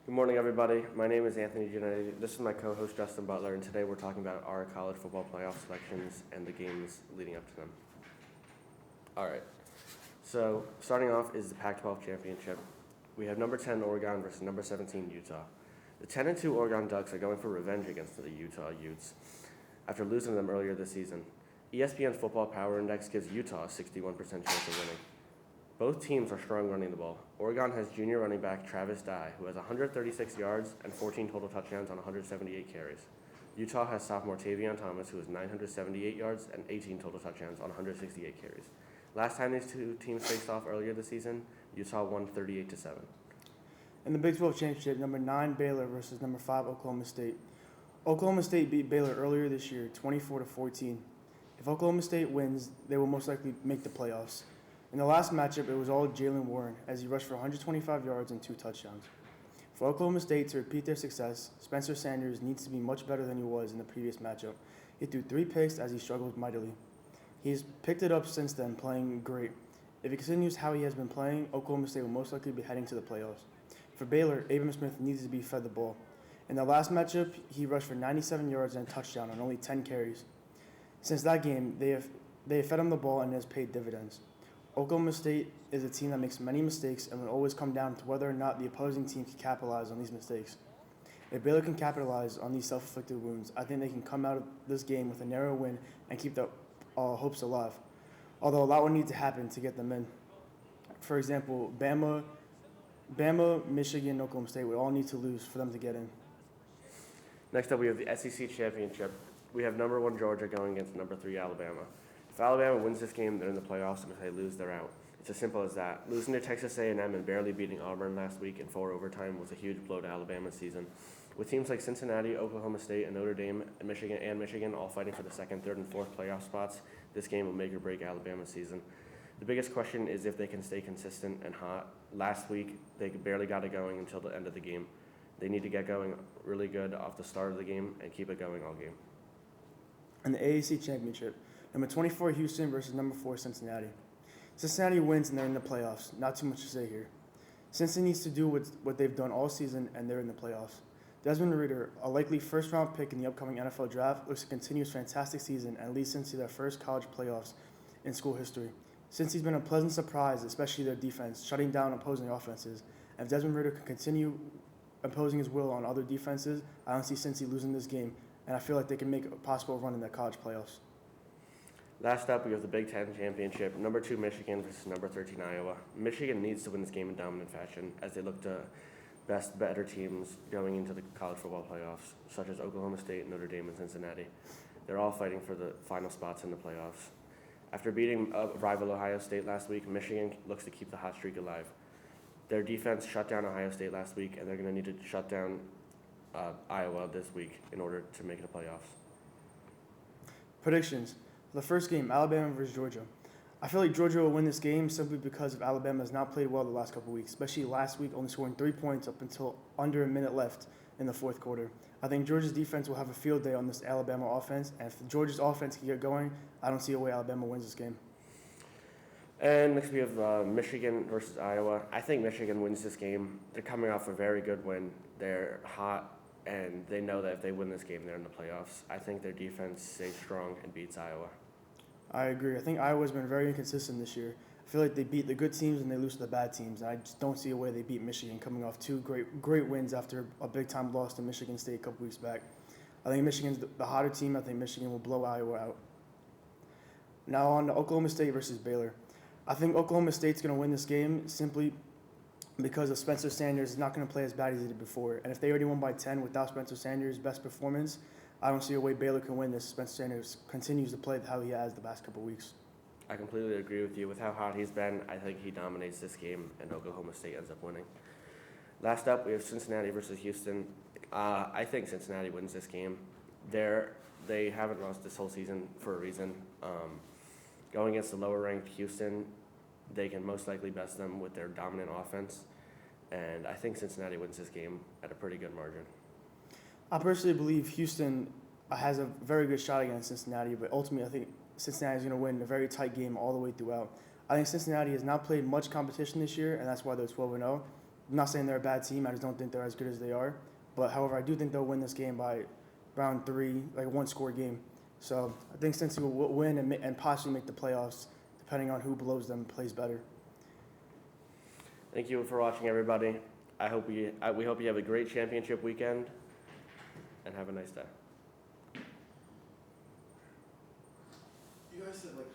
Good morning, everybody. My name is Anthony Giannetti. This is my co-host, Justin Butler, and today we're talking about our college football playoff selections and the games leading up to them. All right. So, starting off is the Pac-12 Championship. We have number 10 Oregon versus number 17 Utah. The 10-2 Oregon Ducks are going for revenge against the Utah Utes after losing them earlier this season. ESPN's Football Power Index gives Utah a 61% chance of winning. Both teams are strong running the ball. Oregon has junior running back Travis Dye, who has 136 yards and 14 total touchdowns on 178 carries. Utah has sophomore Tavion Thomas, who has 978 yards and 18 total touchdowns on 168 carries. Last time these two teams faced off earlier this season, Utah won 38-7. In the Big 12 Championship, number 9 Baylor versus number 5 Oklahoma State. Oklahoma State beat Baylor earlier this year, 24-14. If Oklahoma State wins, they will most likely make the playoffs. In the last matchup, it was all Jalen Warren, as he rushed for 125 yards and 2 touchdowns. For Oklahoma State to repeat their success, Spencer Sanders needs to be much better than he was in the previous matchup. He threw 3 picks as he struggled mightily. He's picked it up since then, playing great. If he continues how he has been playing, Oklahoma State will most likely be heading to the playoffs. For Baylor, Abram Smith needs to be fed the ball. In the last matchup, he rushed for 97 yards and a touchdown on only 10 carries. Since that game, they have fed him the ball and it has paid dividends. Oklahoma State is a team that makes many mistakes and will always come down to whether or not the opposing team can capitalize on these mistakes. If Baylor can capitalize on these self-inflicted wounds, I think they can come out of this game with a narrow win and keep their hopes alive. Although a lot will need to happen to get them in. For example, Bama, Michigan, Oklahoma State would all need to lose for them to get in. Next up, we have the SEC Championship. We have number 1 Georgia going against number 3 Alabama. If Alabama wins this game, they're in the playoffs, and if they lose, they're out. It's as simple as that. Losing to Texas A&M and barely beating Auburn last week in 4 overtime was a huge blow to Alabama's season. With teams like Cincinnati, Oklahoma State, and Notre Dame, and Michigan all fighting for the 2nd, 3rd, and 4th playoff spots, this game will make or break Alabama's season. The biggest question is if they can stay consistent and hot. Last week, they barely got it going until the end of the game. They need to get going really good off the start of the game and keep it going all game. In the AAC Championship, number 24 Houston versus number 4 Cincinnati. Cincinnati wins and they're in the playoffs. Not too much to say here. Cincinnati needs to do what they've done all season and they're in the playoffs. Desmond Ridder, a likely first-round pick in the upcoming NFL draft, looks to continue his fantastic season and leads Cincy to their first college playoffs in school history. Cincy's been a pleasant surprise, especially their defense, shutting down opposing offenses. And if Desmond Ridder can continue imposing his will on other defenses, I don't see Cincy losing this game, and I feel like they can make a possible run in the college playoffs. Last up, we have the Big Ten Championship. Number 2 Michigan versus number 13 Iowa. Michigan needs to win this game in dominant fashion as they look to better teams going into the college football playoffs, such as Oklahoma State, Notre Dame, and Cincinnati. They're all fighting for the final spots in the playoffs. After beating rival Ohio State last week, Michigan looks to keep the hot streak alive. Their defense shut down Ohio State last week, and they're going to need to shut down Iowa this week in order to make the playoffs. Predictions. For the first game, Alabama versus Georgia. I feel like Georgia will win this game simply because of Alabama has not played well the last couple weeks, especially last week only scoring 3 points up until under a minute left in the 4th quarter. I think Georgia's defense will have a field day on this Alabama offense, and if Georgia's offense can get going, I don't see a way Alabama wins this game. And next we have Michigan versus Iowa. I think Michigan wins this game. They're coming off a very good win. They're hot, and they know that if they win this game, they're in the playoffs. I think their defense stays strong and beats Iowa. I agree. I think Iowa's been very inconsistent this year. I feel like they beat the good teams and they lose to the bad teams. And I just don't see a way they beat Michigan coming off 2 great wins after a big-time loss to Michigan State a couple weeks back. I think Michigan's the hotter team. I think Michigan will blow Iowa out. Now on to Oklahoma State versus Baylor. I think Oklahoma State's going to win this game simply because of Spencer Sanders is not going to play as bad as he did before. And if they already won by 10 without Spencer Sanders' best performance, I don't see a way Baylor can win this. Spencer Sanders continues to play how he has the past couple weeks. I completely agree with you. With how hot he's been, I think he dominates this game, and Oklahoma State ends up winning. Last up, we have Cincinnati versus Houston. I think Cincinnati wins this game. They haven't lost this whole season for a reason. Going against the lower-ranked Houston, they can most likely best them with their dominant offense, and I think Cincinnati wins this game at a pretty good margin. I personally believe Houston has a very good shot against Cincinnati, but ultimately I think Cincinnati is going to win a very tight game all the way throughout. I think Cincinnati has not played much competition this year, and that's why they're 12-0. I'm not saying they're a bad team. I just don't think they're as good as they are. But however, I do think they'll win this game by round 3, like a one-score game. So I think Cincy will win and possibly make the playoffs, depending on who below them plays better. Thank you for watching, everybody. We hope you have a great championship weekend, and have a nice day. You guys said like